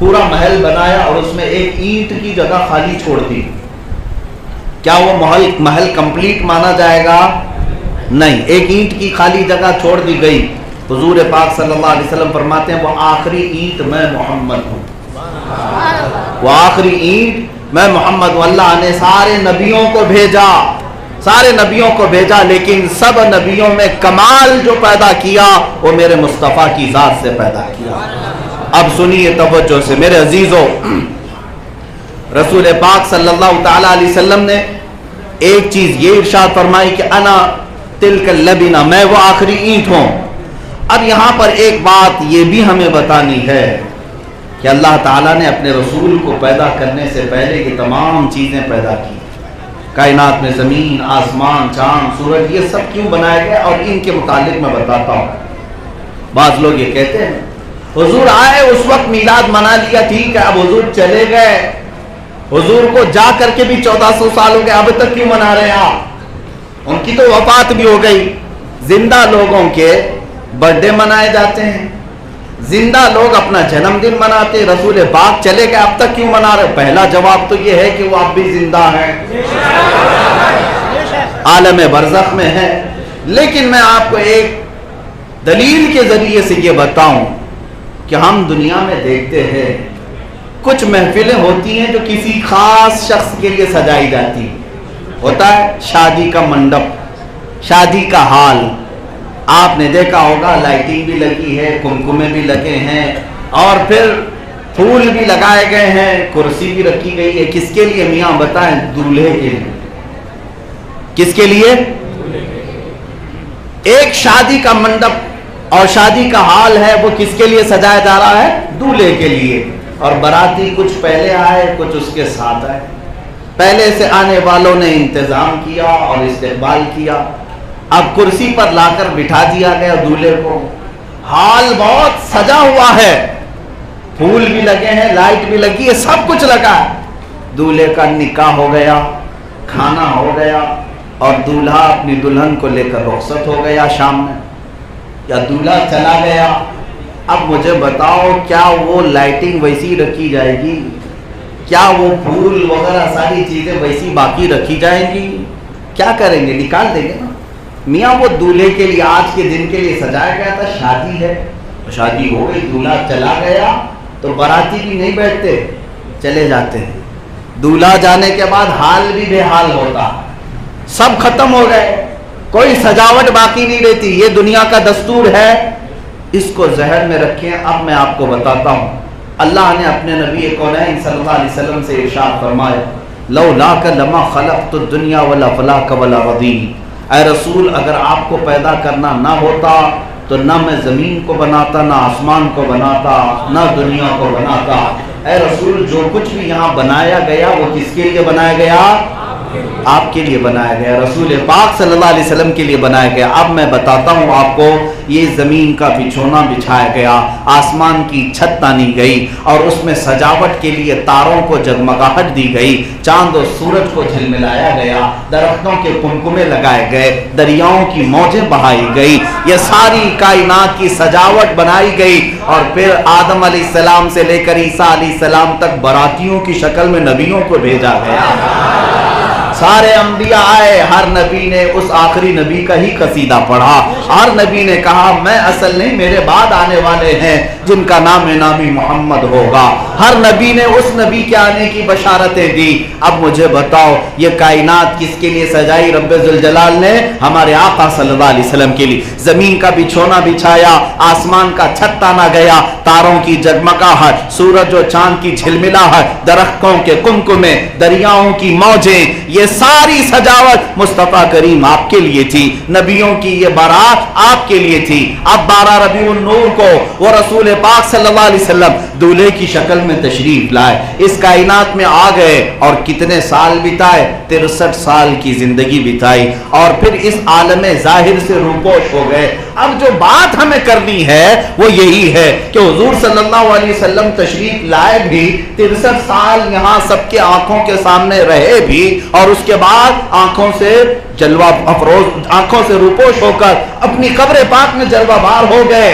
پورا محل بنایا اور اس میں ایک اینٹ کی جگہ خالی چھوڑ دی، کیا وہ محل کمپلیٹ مانا جائے گا؟ نہیں، ایک اینٹ کی خالی جگہ چھوڑ دی گئی۔ حضور پاک صلی اللہ علیہ وسلم فرماتے ہیں وہ آخری اینٹ میں محمد ہوں، وہ آخری اینٹ میں محمد ہوں۔ اللہ نے سارے نبیوں کو بھیجا، سارے نبیوں کو بھیجا، لیکن سب نبیوں میں کمال جو پیدا کیا وہ میرے مصطفیٰ کی ذات سے پیدا کیا۔ اب سنیے توجہ سے میرے عزیزو، رسول پاک صلی اللہ تعالی علیہ وسلم نے ایک چیز یہ ارشاد فرمائی کہ انا تلک اللبنہ، میں وہ آخری اینٹ ہوں۔ اب یہاں پر ایک بات یہ بھی ہمیں بتانی ہے کہ اللہ تعالیٰ نے اپنے رسول کو پیدا کرنے سے پہلے یہ تمام چیزیں پیدا کی، کائنات میں زمین، آسمان، چاند، سورج، یہ سب کیوں بنائے گئے، اور ان کے متعلق میں بتاتا ہوں۔ بعض لوگ یہ کہتے ہیں حضور آئے اس وقت میلاد منا لیا، ٹھیک ہے، اب حضور چلے گئے، حضور کو جا کر کے بھی 1400 سال ہو گئے، اب تک کیوں منا رہے ہیں آپ؟ ان کی تو وفات بھی ہو گئی۔ زندہ لوگوں کے برتھ ڈے منائے جاتے ہیں، زندہ لوگ اپنا جنم دن مناتے، رسول پاک چلے گئے اب تک کیوں منا رہے؟ پہلا جواب تو یہ ہے کہ وہ اب بھی زندہ ہیں، عالم برزخ میں ہے۔ لیکن میں آپ کو ایک دلیل کے ذریعے سے یہ بتاؤں کہ ہم دنیا میں دیکھتے ہیں کچھ محفلیں ہوتی ہیں جو کسی خاص شخص کے لیے سجائی جاتی، ہوتا ہے شادی کا منڈپ، شادی کا ہال، آپ نے دیکھا ہوگا لائٹنگ بھی لگی ہے، کمکمے بھی لگے ہیں، اور پھر پھول بھی لگائے گئے ہیں، کرسی بھی رکھی گئی ہے۔ کس کے لیے میاں بتائیں؟ دولہے کے لیے۔ کس کے لیے؟ ایک شادی کا منڈپ اور شادی کا ہال ہے، وہ کس کے لیے سجایا جا رہا ہے؟ دولہے کے لیے۔ اور باراتی کچھ پہلے آئے، کچھ اس کے ساتھ آئے، پہلے سے آنے والوں نے انتظام کیا اور استقبال کیا، اب کرسی پر لا کر بٹھا دیا گیا دولہے کو۔ ہال بہت سجا ہوا ہے، پھول بھی لگے ہیں، لائٹ بھی لگی ہے، سب کچھ لگا ہے۔ دولہے کا نکاح ہو گیا، کھانا ہو گیا، اور دولہا اپنی دلہن کو لے کر رخصت ہو گیا شام میں، یا دولہا چلا گیا۔ اب مجھے بتاؤ کیا وہ لائٹنگ ویسی رکھی جائے گی؟ کیا وہ پھول وغیرہ ساری چیزیں ویسی باقی رکھی جائیں گی؟ کیا کریں گے؟ نکال دیں گے نا۔ میاں وہ دولہے کے لیے آج کے دن کے لیے سجایا گیا تھا، شادی ہے، شادی ہو گئی، دولہا چلا گیا تو باراتی بھی نہیں بیٹھتے، چلے جاتے ہیں۔ دولہا جانے کے بعد حال بھی بے حال ہوتا، سب ختم ہو گئے، کوئی سجاوٹ باقی نہیں رہتی۔ یہ دنیا کا دستور ہے، اس کو ذہن میں رکھیں۔ اب میں آپ کو بتاتا ہوں، اللہ نے اپنے نبی کونین صلی اللہ علیہ وسلم سے ارشاد فرمایا لولاک لما خلقت الدنیا ولا فلاک ولا وضین، اے رسول اگر آپ کو پیدا کرنا نہ ہوتا تو نہ میں زمین کو بناتا، نہ آسمان کو بناتا، نہ دنیا کو بناتا۔ اے رسول جو کچھ بھی یہاں بنایا گیا وہ کس کے لیے بنایا گیا؟ آپ کے لیے بنایا گیا، رسول پاک صلی اللہ علیہ وسلم کے لیے بنایا گیا۔ اب میں بتاتا ہوں آپ کو، یہ زمین کا بچھونا بچھایا گیا، آسمان کی چھت تانی گئی، اور اس میں سجاوٹ کے لیے تاروں کو جگمگاہٹ دی گئی، چاند و سورج کو جھلملایا گیا، درختوں کے کمکمے لگائے گئے، دریاؤں کی موجیں بہائی گئی، یہ ساری کائنات کی سجاوٹ بنائی گئی۔ اور پھر آدم علیہ السلام سے لے کر عیسیٰ علیہ السلام تک براتیوں کی شکل میں نبیوں کو بھیجا گیا۔ سارے انبیاء آئے، ہر نبی نے اس آخری نبی کا ہی قصیدہ پڑھا، ہر نبی نے کہا میں اصل نہیں، میرے بعد آنے والے ہیں جن کا نام نامی محمد ہوگا۔ ہر نبی نے اس نبی کے آنے کی بشارتیں دی۔ اب مجھے بتاؤ یہ کائنات کس کے لیے سجائی؟ رب ذوالجلال نے ہمارے آقا صلی اللہ علیہ وسلم کے لیے۔ زمین کا بچھونا بچھایا، آسمان کا چھت تانا گیا، تاروں کی جگمگاہٹ، سورج و چاند کی جھلملاہٹ، درختوں کے کمکمے، دریاؤں کی موجیں، یہ ساری سجاوٹ مصطفیٰ کریم آپ کے لیے تھی، نبیوں کی یہ بارات آپ کے لیے تھی۔ اب 12 ربیع النور کو وہ رسول پاک صلی اللہ علیہ وسلم دولہے کی شکل میں تشریف لائے، اس کائنات میں آ گئے، اور کتنے سال بتائے؟ 63 سال کی زندگی بتائی، اور پھر اس عالم ظاہر سے روپوش ہو گئے۔ اب جو بات ہمیں کرنی ہے وہ یہی ہے کہ حضور صلی اللہ علیہ وسلم تشریف لائے بھی، 63 سال یہاں سب کے آنکھوں کے سامنے رہے بھی، اور اس کے بعد آنکھوں سے جلوہ افروز، آنکھوں سے روپوش ہو کر اپنی قبر پاک میں جلوہ بار ہو گئے۔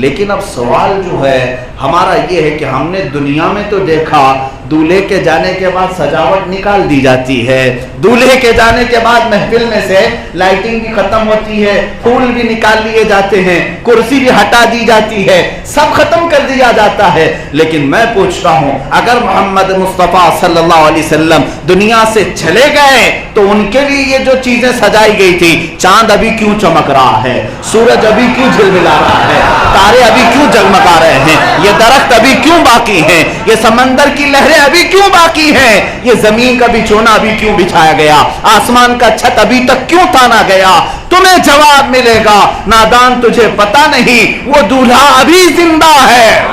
لیکن اب سوال جو ہے ہمارا یہ ہے کہ ہم نے دنیا میں تو دیکھا دولہے کے جانے کے بعد سجاوٹ نکال دی جاتی ہے، دولہے کے جانے کے بعد محفل میں سے لائٹنگ بھی ختم ہوتی ہے، پھول بھی نکال لیے جاتے ہیں، کرسی بھی ہٹا دی جاتی ہے، سب ختم کر دیا جاتا ہے۔ لیکن میں پوچھتا ہوں اگر محمد مصطفیٰ صلی اللہ علیہ وسلم دنیا سے چلے گئے تو ان کے لیے یہ جو چیزیں سجائی گئی تھی، چاند ابھی کیوں چمک رہا ہے، سورج ابھی کیوں جھلملا رہا ہے، تارے ابھی کیوں جگمگا رہے ہیں، یہ درخت ابھی کیوں باقی ہیں، یہ سمندر کی لہریں ابھی کیوں باقی ہیں، یہ زمین کا بچھونا ابھی کیوں بچھایا گیا، آسمان کا چھت ابھی تک کیوں تانا گیا؟ تمہیں جواب ملے گا نادان تجھے پتا نہیں وہ دولہا ابھی زندہ ہے۔